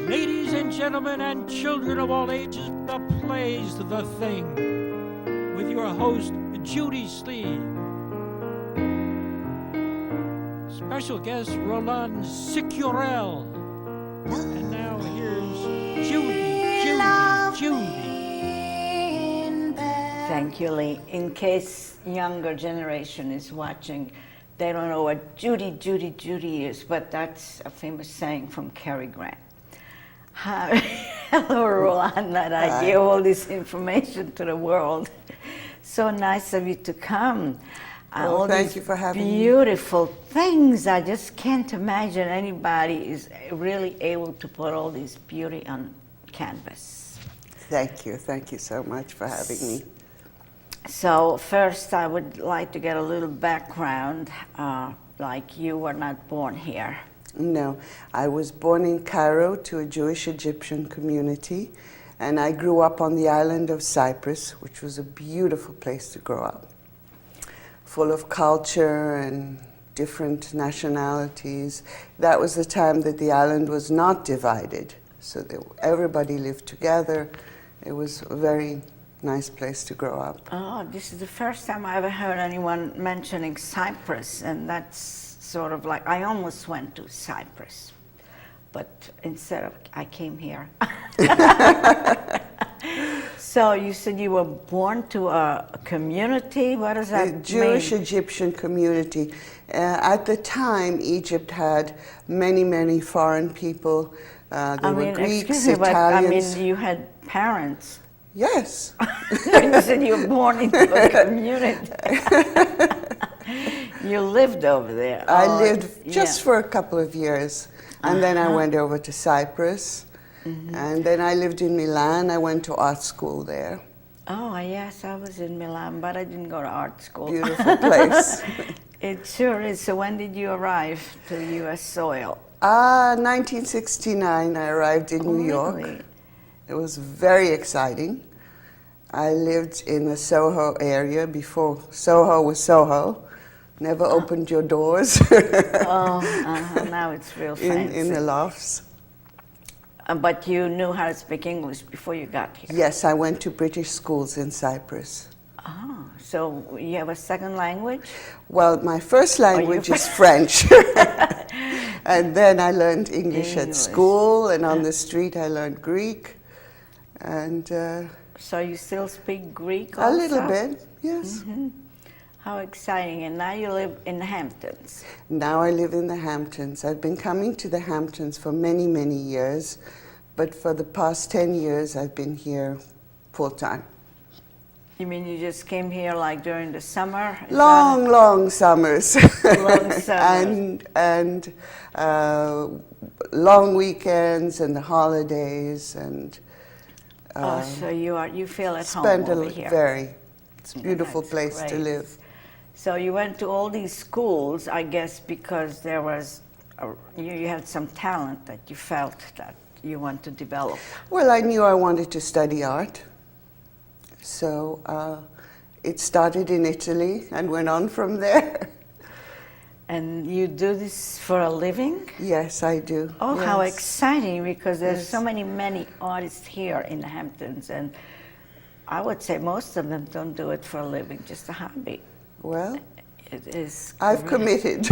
Ladies and gentlemen and children of all ages, the plays The Thing with your host, Judy Sleed. Special guest, Rolande Cicurel. And now here's Judy. Thank you, Lee. In case younger generation is watching, they don't know what Judy is, but that's a famous saying from Cary Grant. Hi. Hello, Rolande, and I give all this information to the world. So nice of you to come. Well, thank you for having me. Beautiful things. I just can't imagine anybody is really able to put all this beauty on canvas. Thank you so much for having me. So first I would like to get a little background, like you were not born here. No, I was born in Cairo to a Jewish Egyptian community, and I grew up on the island of Cyprus, which was a beautiful place to grow up, full of culture and different nationalities. That was the time that the island was not divided, so everybody lived together. It was a very nice place to grow up. Oh, this is the first time I ever heard anyone mentioning Cyprus, and that's sort of like, I almost went to Cyprus, but instead of, I came here. So you said you were born to a community? What does that mean? A Jewish Egyptian community. At the time, Egypt had many foreign people. There were Greeks, me, Italians. But, you had parents. Yes. You said you were born into a community. You lived over there. I lived just for a couple of years, and then I went over to Cyprus, and then I lived in Milan. I went to art school there. Oh, yes, I was in Milan, but I didn't go to art school. Beautiful place. It sure is. So when did you arrive to U.S. soil? 1969, I arrived in New York. Really? It was very exciting. I lived in the Soho area before Soho was Soho. Never opened your doors. Now it's real fancy. In the lofts. But you knew how to speak English before you got here? Yes, I went to British schools in Cyprus. Oh, so you have a second language? Well, my first language is French. And then I learned English at school, and on the street I learned Greek. And so you still speak Greek also? A little bit, yes. Mm-hmm. How exciting. And now you live in the Hamptons. Now I live in the Hamptons. I've been coming to the Hamptons for many years, but for the past 10 years I've been here full time. You mean you just came here like during the summer? Long summers. Long summers. and long weekends and the holidays and so you feel at home over here. It's a beautiful place to live. So you went to all these schools, I guess, because there was you had some talent that you felt that you want to develop. Well, I knew I wanted to study art. So it started in Italy and went on from there. And you do this for a living? Yes, I do. Oh, yes. How exciting, because there's so many artists here in the Hamptons, and I would say most of them don't do it for a living, just a hobby. Well, it is. I've committed.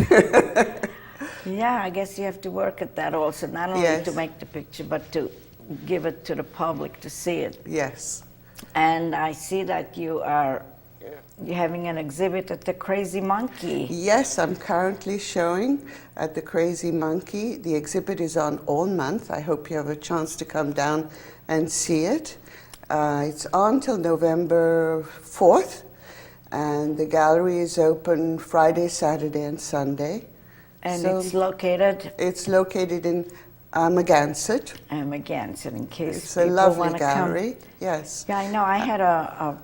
Yeah, I guess you have to work at that also, not only to make the picture, but to give it to the public to see it. Yes. And I see that you're having an exhibit at the Crazy Monkey. Yes, I'm currently showing at the Crazy Monkey. The exhibit is on all month. I hope you have a chance to come down and see it. It's on till November 4th, and the gallery is open Friday, Saturday, and Sunday. And so it's located? It's located in Amagansett. Amagansett, in case it's a lovely gallery. Come. Yes. Yeah, I know. I had a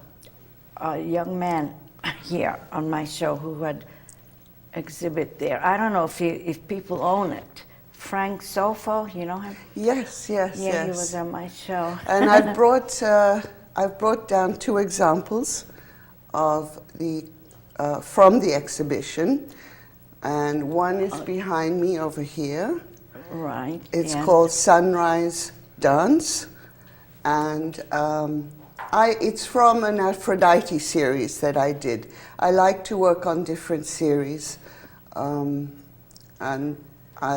young man here on my show who had exhibit there. I don't know if people own it. Frank Sofo, you know him? Yes. Yeah, he was on my show. And I've brought down 2 examples of from the exhibition, and one is behind me over here. Right. It's yeah. called Sunrise Dance, and it's from an Aphrodite series that I did. I like to work on different series, and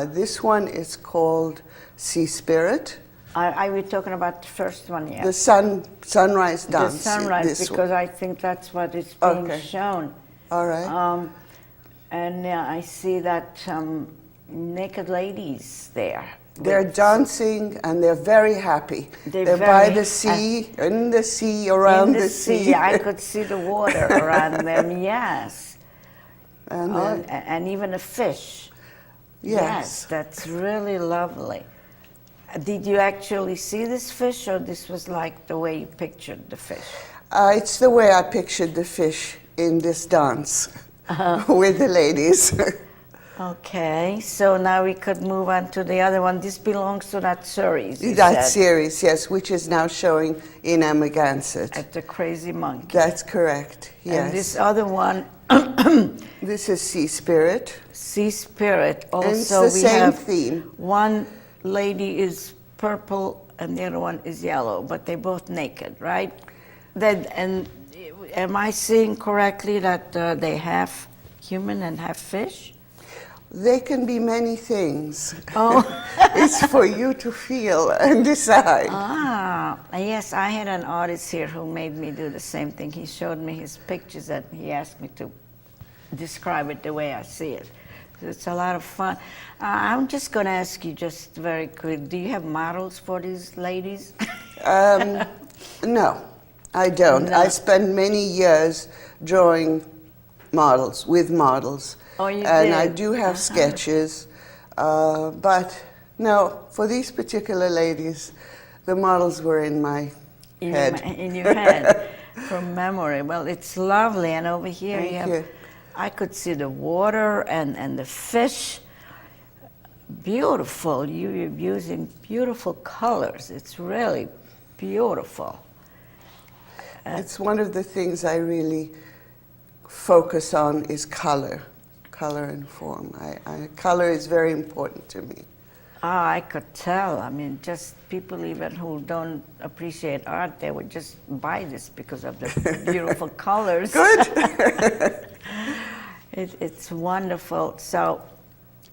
this one is called Sea Spirit. Are we talking about the first one? Yeah. The Sunrise Dance. The sunrise, because I think that's what is being shown. All right. And I see that naked ladies there. They're dancing and they're very happy. They're by the sea, in the sea, around the sea. I could see the water around them, yes. And, and even a fish. Yes. That's really lovely. Did you actually see this fish, or this was like the way you pictured the fish? It's the way I pictured the fish in this dance with the ladies. Okay, so now we could move on to the other one. This belongs to that series. That series, yes, which is now showing in Amagansett. At the Crazy Monkey. That's correct, yes. And this other one. This is Sea Spirit. Sea Spirit. Also, and it's the same theme. One lady is purple and the other one is yellow, but they're both naked, right? And am I seeing correctly that they have human and have fish? They can be many things. Oh. It's for you to feel and decide. Ah, yes, I had an artist here who made me do the same thing. He showed me his pictures and he asked me to describe it the way I see it. So it's a lot of fun. I'm just going to ask you just very quick, do you have models for these ladies? No, I don't. No. I spent many years drawing models, with models. Oh, you and did? I do have sketches, but no, for these particular ladies, the models were in my head. In your head, from memory. Well, it's lovely, and over here Thank you. I could see the water and the fish. Beautiful. You're using beautiful colors. It's really beautiful. It's one of the things I really focus on is color and form. Color is very important to me. Ah, I could tell. I mean, just people even who don't appreciate art, they would just buy this because of the beautiful colors. Good. It's wonderful. So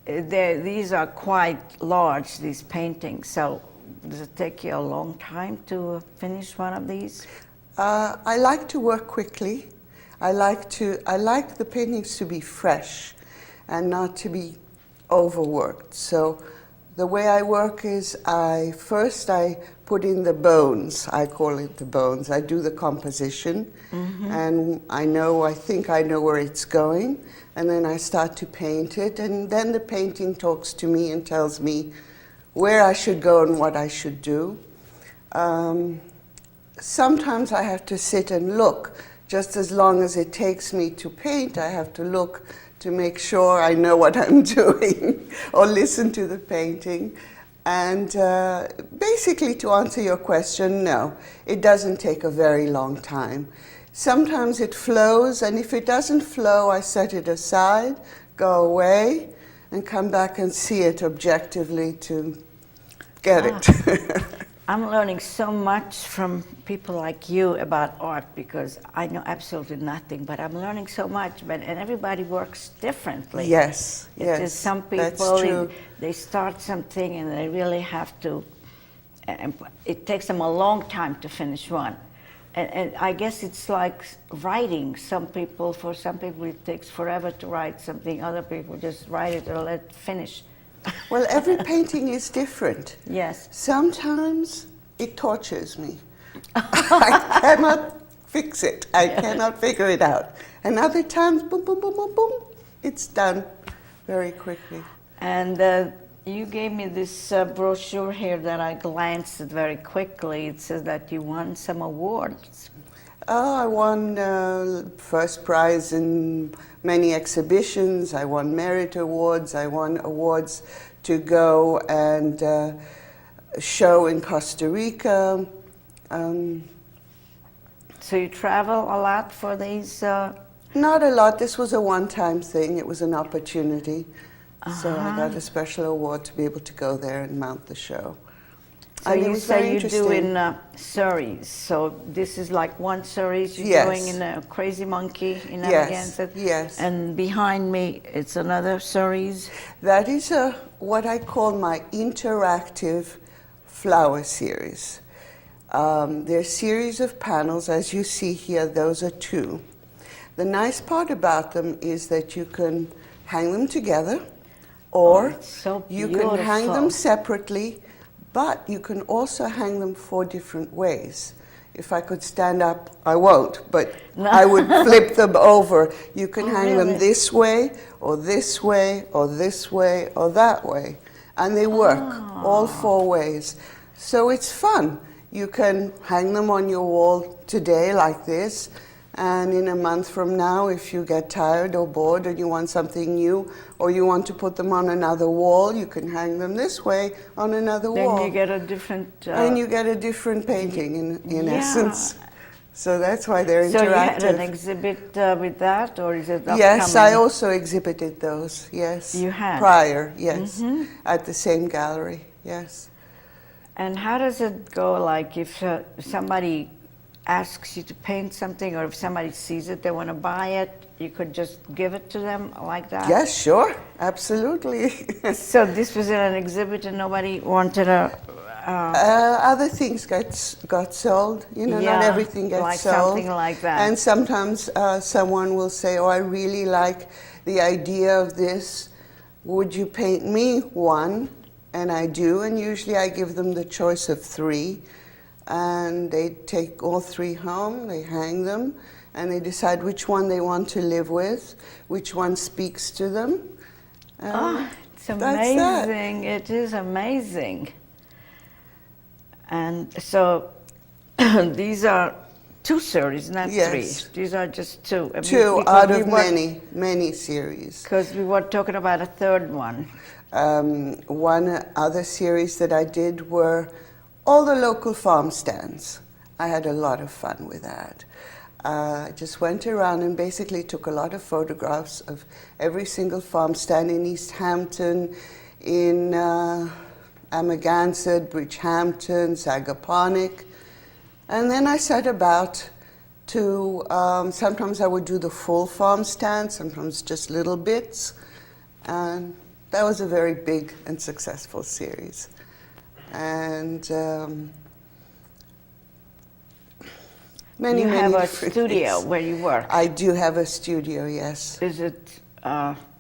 these are quite large, these paintings. So does it take you a long time to finish one of these? I like to work quickly. I like the paintings to be fresh and not to be overworked. So the way I work is first I put in the bones. I call it the bones. I do the composition, and I think I know where it's going, and then I start to paint it, and then the painting talks to me and tells me where I should go and what I should do. Sometimes I have to sit and look. Just as long as it takes me to paint, I have to look to make sure I know what I'm doing, or listen to the painting. And basically, to answer your question, no, it doesn't take a very long time. Sometimes it flows, and if it doesn't flow, I set it aside, go away, and come back and see it objectively to get it. I'm learning so much from people like you about art, because I know absolutely nothing, but I'm learning so much. And everybody works differently. Yes, yes. There's some That's people, true. they start something and they really have to, it takes them a long time to finish one. And I guess it's like writing. For some people it takes forever to write something. Other people just write it or let it finish. Well, every painting is different. Yes. Sometimes it tortures me. I cannot fix it. I cannot figure it out. And other times, boom, boom, boom, boom, boom, it's done very quickly. And you gave me this brochure here that I glanced at very quickly. It says that you won some awards. I won first prize in many exhibitions. I won merit awards. I won awards to go and show in Costa Rica. So you travel a lot for these? Not a lot. This was a one-time thing. It was an opportunity. So I got a special award to be able to go there and mount the show. So And it you was very say you do interesting. in series. So this is like one series you're Yes. doing in a Crazy Monkey in Yes, Narragansett. yes. And behind me, it's another series. That is what I call my interactive flower series. There's a series of panels, as you see here, those are 2. The nice part about them is that you can hang them together, or it's so you can hang beautiful. them separately, but you can also hang them 4 different ways. If I could stand up, I won't, but I would flip them over. You can hang them really? this way, or this way, or this way, or that way. And they work all 4 ways. So it's fun. You can hang them on your wall today like this, and in a month from now, if you get tired or bored and you want something new, or you want to put them on another wall, you can hang them this way on another wall. Then you get a different... and you get a different painting in Yeah. essence. So that's why they're So you interactive. had an exhibit with that, or is it upcoming? Yes, I also exhibited those, yes. You had? Prior, yes, at the same gallery, yes. And how does it go, like if somebody asks you to paint something, or if somebody sees it, they want to buy it, you could just give it to them like that? Yes, sure, absolutely. So this was in an exhibit and nobody wanted a... Other things got sold, you know, not Yeah, everything gets like sold. something like that. And sometimes someone will say, oh, I really like the idea of this. Would you paint me one? And I do, and usually I give them the choice of 3. And they take all 3 home, they hang them, and they decide which one they want to live with, which one speaks to them. It's that's that. amazing. It is amazing. And so these are 2 series, not Yes. 3. These are just 2. 2 out of many series. Because we were talking about a 3rd one. One other series that I did were all the local farm stands. I had a lot of fun with that. I just went around and basically took a lot of photographs of every single farm stand in East Hampton, in Amagansett, Bridgehampton, Sagaponack. And then I set about to, sometimes I would do the full farm stand, sometimes just little bits. And that was a very big and successful series. And many You have a different studio things. where you work. I do have a studio, yes. Is it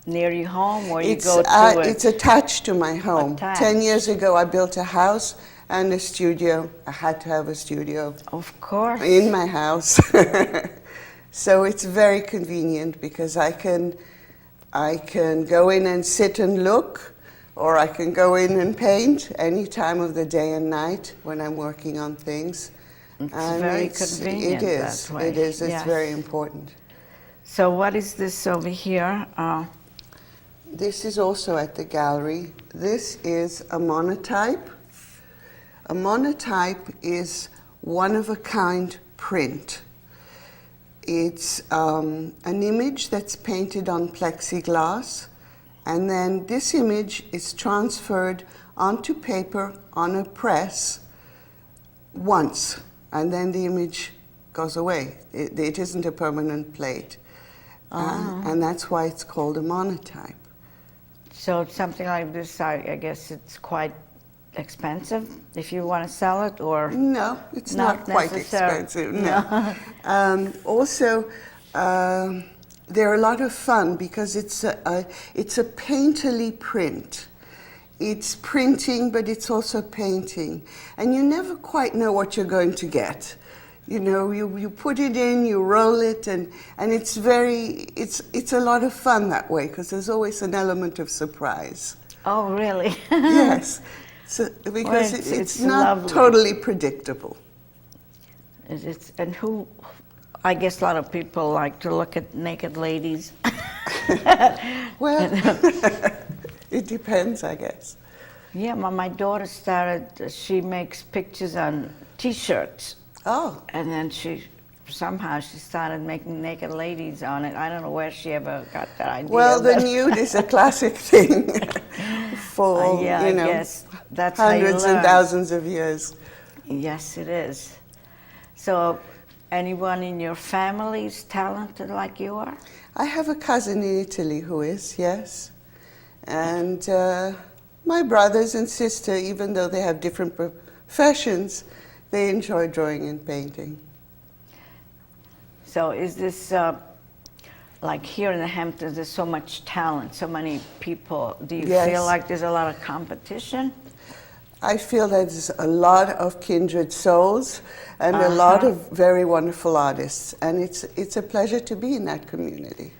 near your home, or you It's, go to it? it's attached to my home. Attached. 10 years ago, I built a house and a studio. I had to have a studio Of course. in my house. So it's very convenient because I can go in and sit and look, or I can go in and paint any time of the day and night when I'm working on things. It's And very it's- convenient It is. that way. It is. It's Yes. very important. So what is this over here? This is also at the gallery. This is a monotype. A monotype is one-of-a-kind print. It's an image that's painted on plexiglass, and then this image is transferred onto paper on a press once, and then the image goes away. It isn't a permanent plate. And that's why it's called a monotype. So something like this, I guess it's quite expensive if you want to sell it, or No, it's not quite expensive. No. Also, they're a lot of fun because it's a painterly print. It's printing, but it's also painting, and you never quite know what you're going to get. You know, you put it in, you roll it, and it's a lot of fun that way because there's always an element of surprise. Oh, really? Yes, so, because Well, it's not lovely. totally predictable. And who? I guess a lot of people like to look at naked ladies. Well, it depends, I guess. Yeah, my daughter started. She makes pictures on T-shirts, Oh, and then she somehow she started making naked ladies on it. I don't know where she ever got that idea. Well, the nude is a classic thing for, yeah, you know, I guess that's how you hundreds and learn. thousands of years. Yes, it is. So, anyone in your family is talented like you are? I have a cousin in Italy who is, yes. And my brothers and sister, even though they have different professions, they enjoy drawing and painting. So is this, like here in the Hamptons, there's so much talent, so many people. Do you Yes. feel like there's a lot of competition? I feel that there's a lot of kindred souls and a lot of very wonderful artists. And it's a pleasure to be in that community.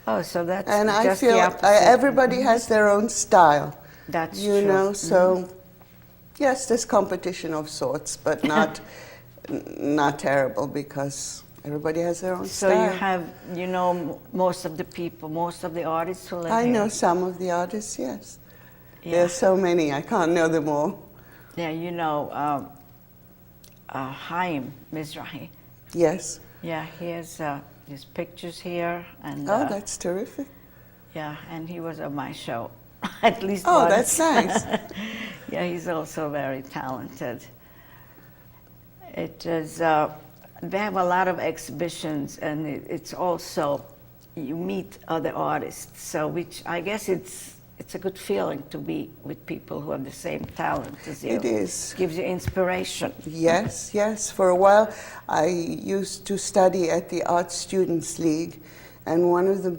Oh, so that's And I just feel the opposite. everybody has their own style. That's you true. know, so yes, there's competition of sorts, but not not terrible because everybody has their own So style. you have, you know, most of the people, most of the artists who live I here. know some of the artists, yes. Yeah. There's so many, I can't know them all. Yeah, you know, Haim Mizrahi. Yes. Yeah, he has his pictures here, and Oh, that's terrific. yeah, and he was on my show, at least Oh, once. that's nice. Yeah, he's also very talented. It is. They have a lot of exhibitions, and it's also you meet other artists. So, which I guess it's a good feeling to be with people who have the same talent as you. It is. It gives you inspiration. Yes, yes. For a while, I used to study at the Art Students League, and one of the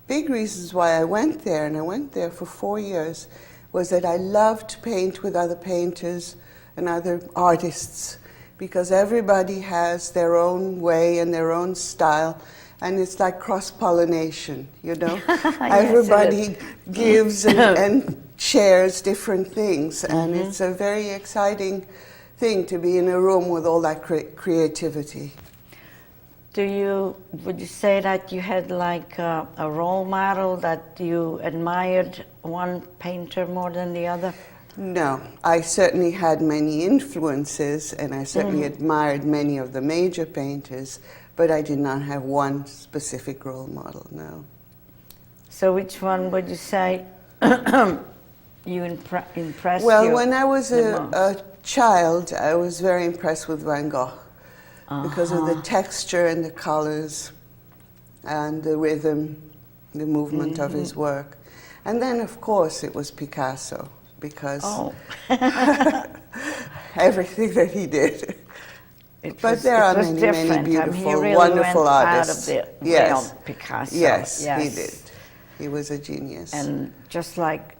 big reasons why I went there, and I went there for 4 years, was that I loved to paint with other painters and other artists, because everybody has their own way and their own style, and it's like cross-pollination, you know? Everybody gives and shares different things, and it's a very exciting thing to be in a room with all that creativity. Would you say that you had like a role model that you admired one painter more than the other? No, I certainly had many influences, and I certainly admired many of the major painters, but I did not have one specific role model, no. So which one would you say you impressed Well, you when I was the most? a child, I was very impressed with Van Gogh because of the texture and the colors and the rhythm, the movement of his work. And then, of course, it was Picasso, because everything that he did. But there are many, many beautiful, really wonderful went artists. Out of the Yes, realm, Picasso. yes, he did. He was a genius. And just like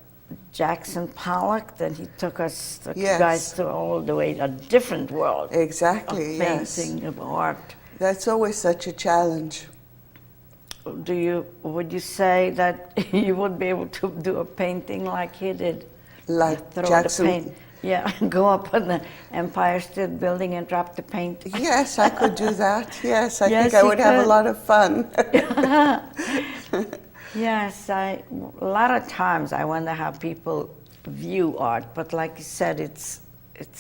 Jackson Pollock, then he took us, took you Yes. guys to all the way a different world. Exactly, of yes. painting, of art. That's always such a challenge. Would you say that you would be able to do a painting like he did? Like Throw the Jackson. paint, yeah, go up on the Empire State Building and drop the paint. Yes, I could do that. Yes, I Yes, think I you would have a could. lot of fun. Yes, a lot of times I wonder how people view art, but like you said, it's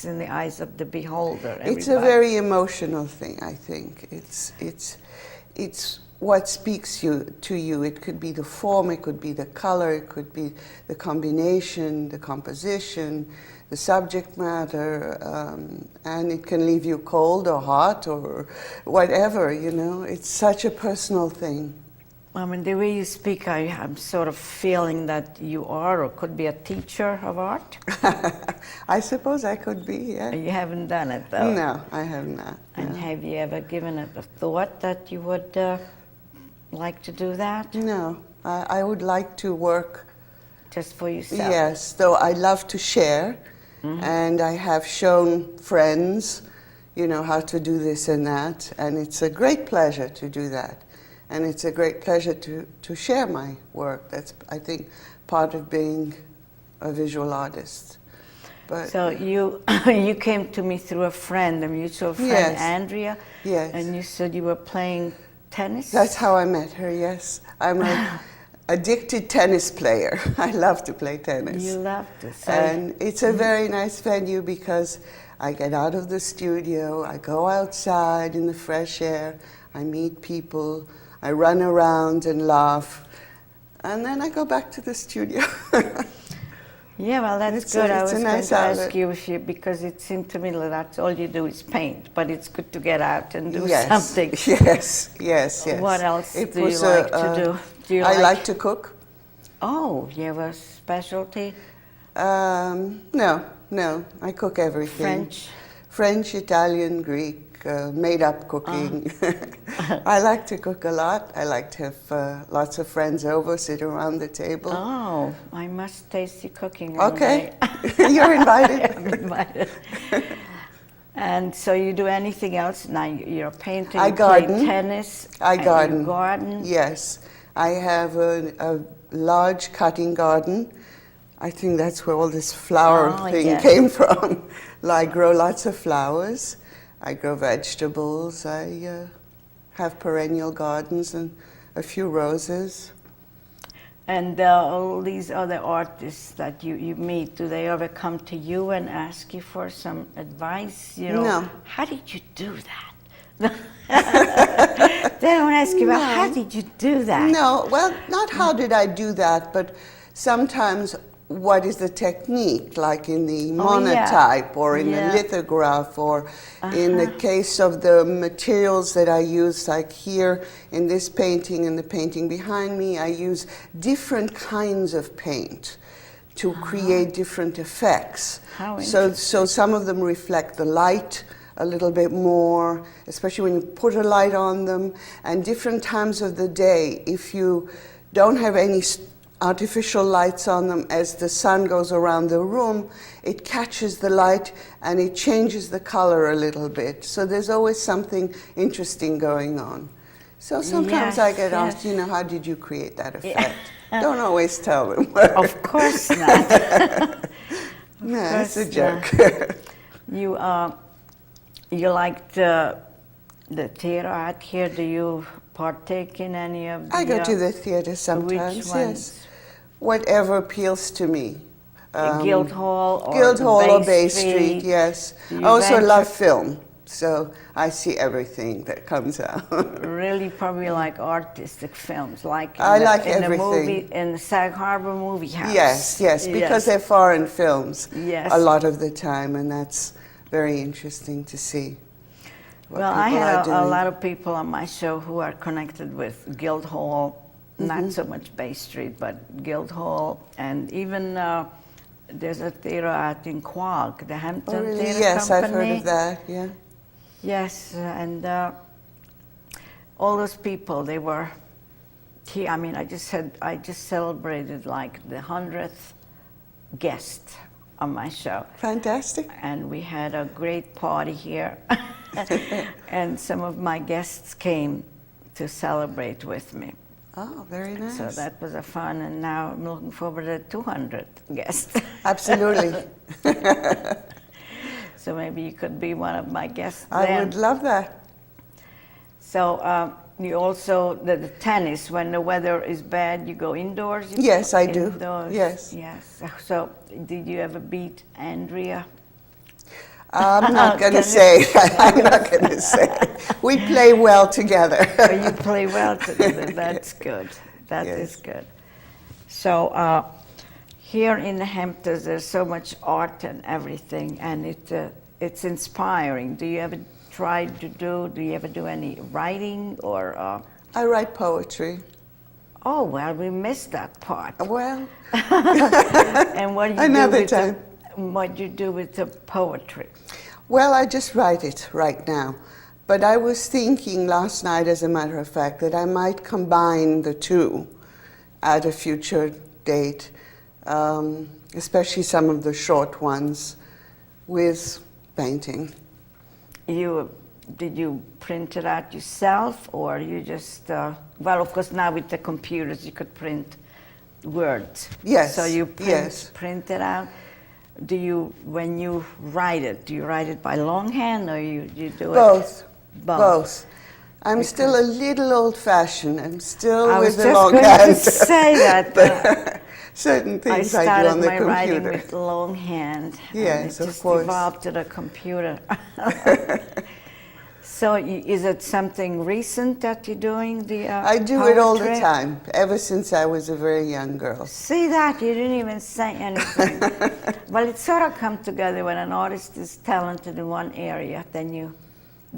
in the eyes of the beholder. It's a everybody. very emotional thing, I think. It's what speaks to you. It could be the form, it could be the color, it could be the combination, the composition, the subject matter, and it can leave you cold or hot or whatever, you know. It's such a personal thing. I mean, the way you speak, I'm sort of feeling that you are or could be a teacher of art. I suppose I could be, yeah. You haven't done it, though. No, I have not. And no. have you ever given it a thought that you would like to do that? No, I would like to work. Just for yourself? Yes, though I love to share, and I have shown friends, you know, how to do this and that, and it's a great pleasure to do that. And it's a great pleasure to share my work. That's, I think, part of being a visual artist. But So you came to me through a friend, a mutual friend, Yes. Andrea, yes, and you said you were playing tennis? that's how I met her, yes. I'm an addicted tennis player. I love to play tennis. You love to. So And it's a very nice venue because I get out of the studio, I go outside in the fresh air, I meet people, I run around and laugh, and then I go back to the studio. Yeah, well, that's It's good. I it's was a going nice to ask outlet. you if you, because it seemed to me that that's all you do is paint, but it's good to get out and do Yes, something. yes. What else It do you was like to do? Do you I like to cook. Oh, you have a specialty? No, I cook everything. French, Italian, Greek, made-up cooking. I like to cook a lot. I like to have lots of friends over, sit around the table. Oh, I must taste your cooking. Okay, you're invited. I'm invited. And so you do anything else? Now you're painting, I you garden. play tennis. I garden. You garden? Yes, I have a large cutting garden. I think that's where all this flower thing came from. I grow lots of flowers. I grow vegetables. I have perennial gardens and a few roses. And all these other artists that you meet, do they ever come to you and ask you for some advice? You know, no. How did you do that? They don't ask you about how did you do that? No, well, not how did I do that, but sometimes what is the technique, like in the monotype or in the lithograph, or in the case of the materials that I use, like here in this painting and the painting behind me, I use different kinds of paint to create different effects. So some of them reflect the light a little bit more, especially when you put a light on them, and different times of the day. If you don't have any artificial lights on them, as the sun goes around the room, it catches the light and it changes the color a little bit. So there's always something interesting going on. So sometimes I get asked, you know, how did you create that effect? Don't always tell them. Of course not. No, it's a joke. You like the theater out here? Do you partake in any of the... I go to the theater sometimes, which ones? Yes. Whatever appeals to me. Guildhall or Guildhall or Bay Street? Street, yes. I also love film, so I see everything that comes out. Really, probably like artistic films, like in the Sag Harbor Movie House. Yes, because they're foreign films a lot of the time, and that's very interesting to see. Well, I had a lot of people on my show who are connected with Guildhall, not so much Bay Street, but Guildhall, and even there's a theater out in Quogue, the Hampton Theater Company. Yes, I've heard of that, yeah. Yes, and all those people, they were here. I mean, I just celebrated like the 100th guest on my show. Fantastic. And we had a great party here. And some of my guests came to celebrate with me. Oh, very nice. So that was a fun, and now I'm looking forward to 200 guests. Absolutely. So maybe you could be one of my guests I then. would love that. So you also, the tennis, when the weather is bad, you go indoors? Yes, I do. Indoors. Yes. Yes. So did you ever beat Andrea? I'm not going to say. I'm not going to say. We play well together. Oh, you play well together. That's good. That is good. So here in the Hamptons, there's so much art and everything, and it's inspiring. Do you ever try to do you ever do any writing or? I write poetry. Oh, well, we missed that part. Well. And what do you Another time. What do you do with the poetry? Well, I just write it right now. But I was thinking last night, as a matter of fact, that I might combine the two at a future date, especially some of the short ones, with painting. Did you print it out yourself, or you just, well, of course, now with the computers, you could print words. Yes. So you print it out. When you write it, do you write it by longhand, or you do Both. it? Both. I'm still a little old-fashioned. I'm still I was with the just long going hand. to say that. Certain I things I do started on the my writing computer. with long hand, and Yes, it of just course. evolved to the computer. So is it something recent that you're doing, the I do it all the poetry? time, ever since I was a very young girl. See that? You didn't even say anything. Well, it sort of comes together when an artist is talented in one area, then you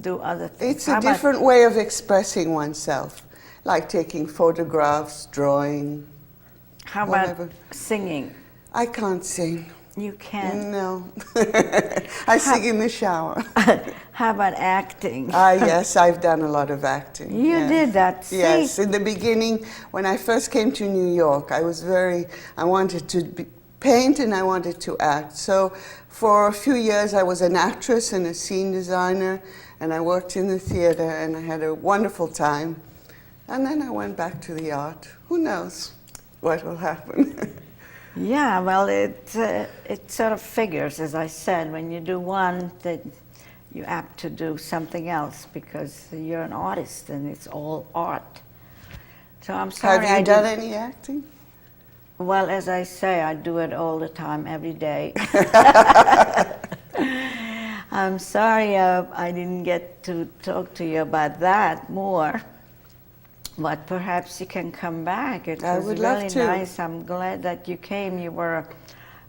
do other things. It's a different way of expressing oneself, like taking photographs, drawing. How about whatever. singing? I can't sing. You can. No. I sing in the shower. How about acting? Yes, I've done a lot of acting. You yes. did that. See? Yes, in the beginning, when I first came to New York, I wanted to paint and I wanted to act. So for a few years, I was an actress and a scene designer, and I worked in the theater, and I had a wonderful time. And then I went back to the art. Who knows what will happen? Yeah, well, it sort of figures, as I said, when you do one, that you're apt to do something else because you're an artist and it's all art. So I'm sorry. Have you done any acting? Well, as I say, I do it all the time, every day. I'm sorry I didn't get to talk to you about that more. But perhaps you can come back. It I was would really love to. nice. I'm glad that you came. You were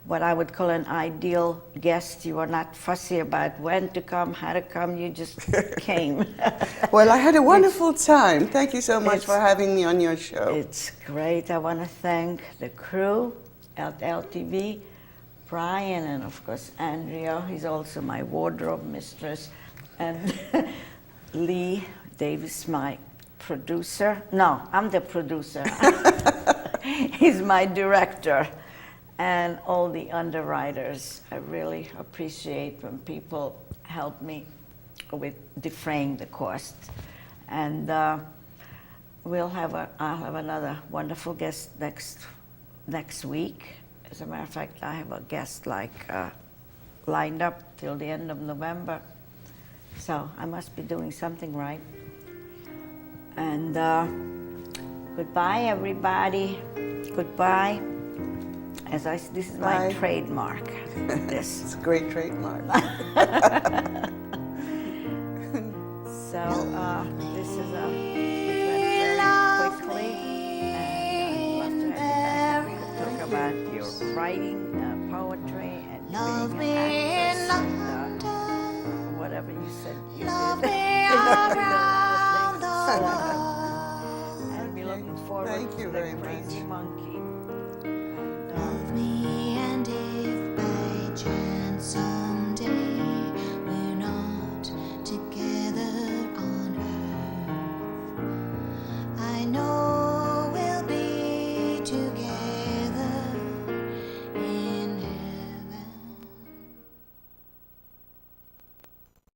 what I would call an ideal guest. You were not fussy about when to come, how to come. You just came. Well, I had a wonderful time. Thank you so much It's- for having me on your show. It's great. I want to thank the crew at LTV, Brian, and of course Andrea. He's also my wardrobe mistress, and Lee Davis, my producer. No, I'm the producer. He's my director, and all the underwriters. I really appreciate when people help me with defraying the cost. And I'll have another wonderful guest next week. As a matter of fact, I have a guest lined up till the end of November. So I must be doing something right. And goodbye, everybody. Goodbye. This is my Bye. trademark. This. It's a great trademark. So this is it went very quickly, and I'd love to have you back. We could talk about your writing, poetry, and being an actress, and whatever you said you did. And be looking forward Thank to you the very Crazy much. Monkey. Love me, and if by chance someday we're not together on earth, I know we'll be together